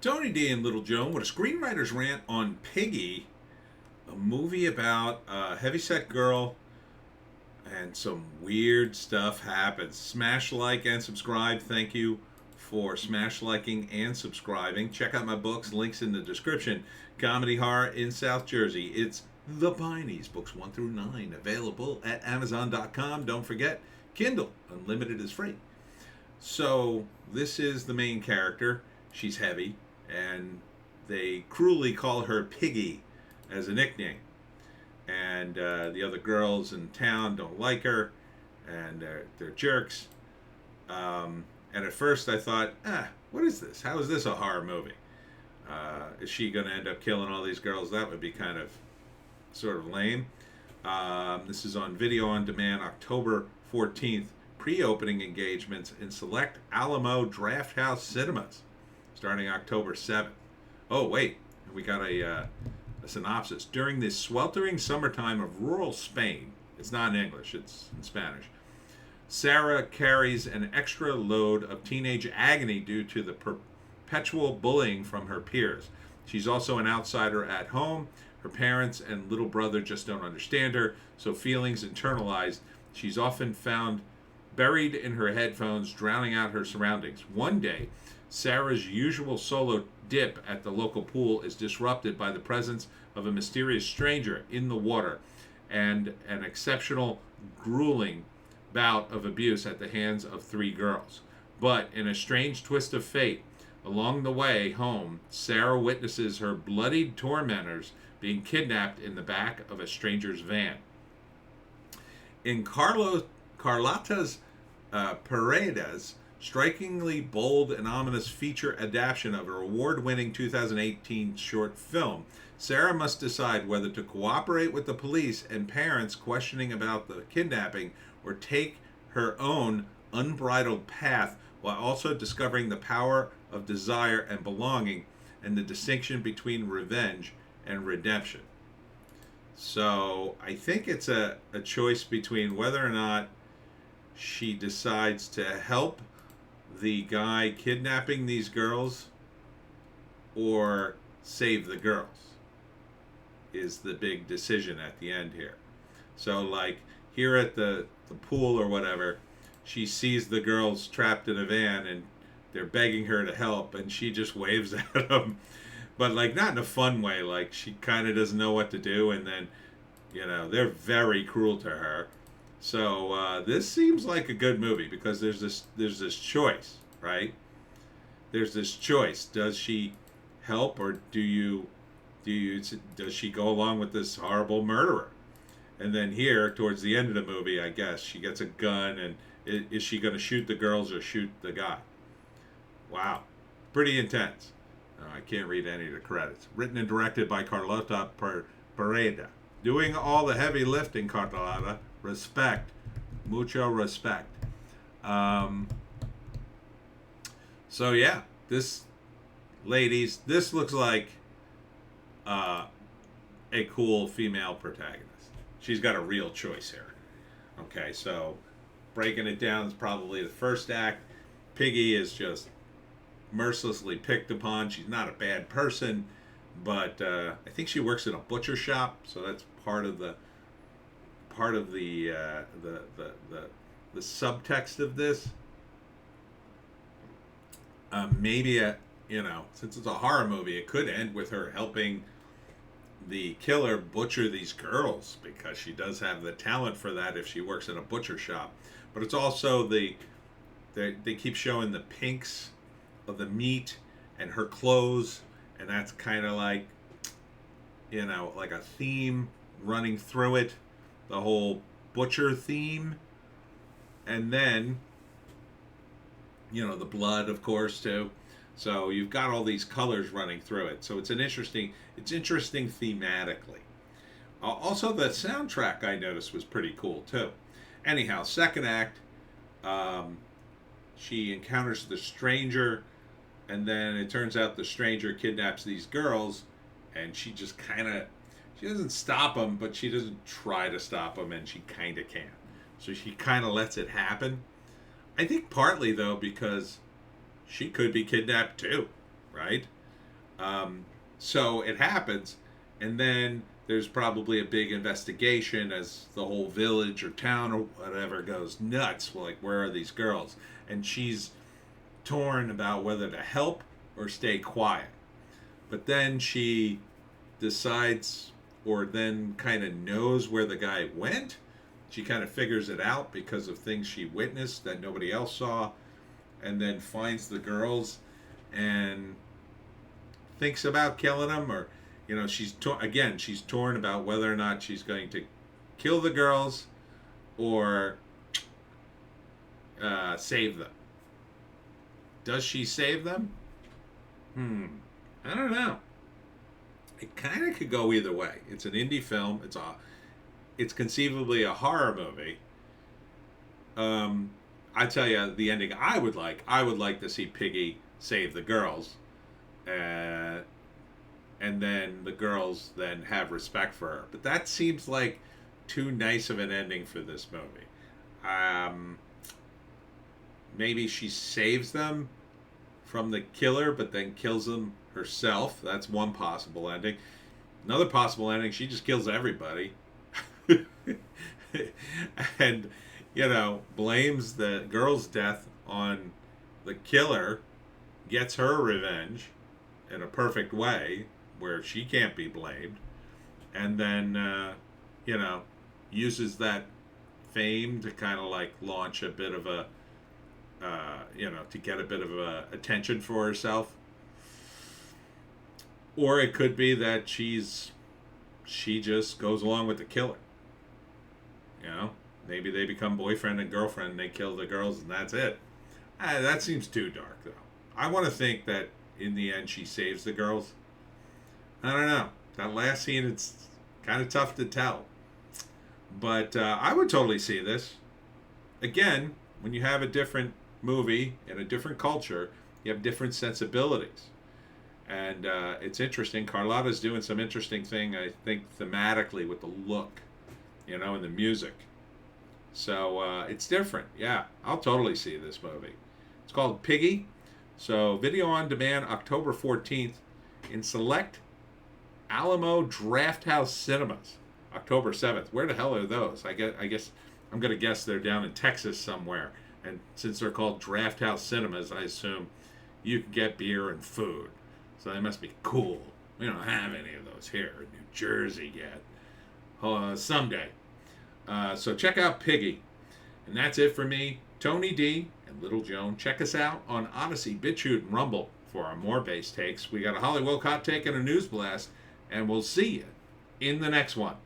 Tony D and Little Joan with a screenwriter's rant on Piggy, a movie about a heavyset girl and some weird stuff happens. Smash like and subscribe. Thank you for smash liking and subscribing. Check out my books, links in the description. Comedy horror in South Jersey. It's The Pineys, books 1 through 9, available at Amazon.com. Don't forget, Kindle, unlimited is free. So, this is the main character. She's heavy, and they cruelly call her Piggy as a nickname. And the other girls in town don't like her, and they're jerks. And at first I thought, what is this? How is this a horror movie? Is she going to end up killing all these girls? That would be kind of sort of lame. This is on video on demand, October 14th. Pre-opening engagements in select Alamo Drafthouse cinemas, starting October 7th. Oh, wait, we got a synopsis. During the sweltering summertime of rural Spain, it's not in English, it's in Spanish, Sarah carries an extra load of teenage agony due to the perpetual bullying from her peers. She's also an outsider at home. Her parents and little brother just don't understand her, so feelings internalized. She's often found buried in her headphones, drowning out her surroundings. One day, Sarah's usual solo dip at the local pool is disrupted by the presence of a mysterious stranger in the water and an exceptional, grueling bout of abuse at the hands of 3 girls. But in a strange twist of fate, along the way home, Sarah witnesses her bloodied tormentors being kidnapped in the back of a stranger's van. In Carlotta's Paredes, strikingly bold and ominous feature adaptation of her award-winning 2018 short film, Sarah must decide whether to cooperate with the police and parents questioning about the kidnapping or take her own unbridled path while also discovering the power of desire and belonging and the distinction between revenge and redemption. So I think it's a choice between whether or not she decides to help the guy kidnapping these girls or save the girls is the big decision at the end here. So like here at the pool or whatever, she sees the girls trapped in a van and they're begging her to help and she just waves at them, but like not in a fun way, like she kind of doesn't know what to do, and then they're very cruel to her. So this seems like a good movie because there's this choice, right? There's this choice. Does she help or does she go along with this horrible murderer? And then here, towards the end of the movie, I guess she gets a gun, and is she going to shoot the girls or shoot the guy? Wow, pretty intense. I can't read any of the credits. Written and directed by Carlota Pereda. Doing all the heavy lifting, Carlota. Respect. Mucho respect. So yeah, this looks like a cool female protagonist. She's got a real choice here. Okay, so breaking it down is probably the first act. Piggy is just mercilessly picked upon. She's not a bad person, but I think she works in a butcher shop, so that's part of the subtext of this. Maybe since it's a horror movie, it could end with her helping the killer butcher these girls because she does have the talent for that if she works in a butcher shop. But it's also they keep showing the pinks of the meat and her clothes, and that's kind of like like a theme running through it, the whole butcher theme. And then the blood, of course, too. So you've got all these colors running through it. So it's interesting thematically. Also, the soundtrack I noticed was pretty cool too. Anyhow, second act, she encounters the stranger, and then it turns out the stranger kidnaps these girls, and she just she doesn't stop them, but she doesn't try to stop them, and she kind of can. So she kind of lets it happen. I think partly, though, because she could be kidnapped too, right? So it happens, and then there's probably a big investigation as the whole village or town or whatever goes nuts. Well, like, where are these girls? And she's torn about whether to help or stay quiet. But then she decides, or then kind of knows where the guy went. She kind of figures it out because of things she witnessed that nobody else saw, and then finds the girls and thinks about killing them, or she's torn about whether or not she's going to kill the girls or save them. Does she save them? I don't know. It kind of could go either way. It's an indie film. It's conceivably a horror movie. I tell you, the ending I would like to see Piggy save the girls, and then the girls then have respect for her. But that seems like too nice of an ending for this movie. Maybe she saves them from the killer, but then kills them herself. That's one possible ending. Another possible ending, she just kills everybody. And, blames the girl's death on the killer, gets her revenge in a perfect way where she can't be blamed, and then, uses that fame to kind of like launch a bit of a, to get a bit of attention for herself. Or it could be that she just goes along with the killer. Maybe they become boyfriend and girlfriend and they kill the girls and that's it. That seems too dark, though. I want to think that in the end she saves the girls. I don't know. That last scene, it's kind of tough to tell. But I would totally see this. Again, when you have a different movie in a different culture, you have different sensibilities. And it's interesting. Carlotta's doing some interesting thing, I think, thematically with the look, and the music. So it's different. Yeah, I'll totally see this movie. It's called Piggy. So video on demand October 14th in select Alamo Drafthouse Cinemas. October 7th. Where the hell are those? I guess I'm going to guess they're down in Texas somewhere. And since they're called Drafthouse Cinemas, I assume you can get beer and food. So they must be cool. We don't have any of those here in New Jersey yet. Someday. So check out Piggy. And that's it for me, Tony D and Little Joan. Check us out on Odysee, Bitchute, and Rumble for our more base takes. We got a Hollywoke hot take and a news blast. And we'll see you in the next one.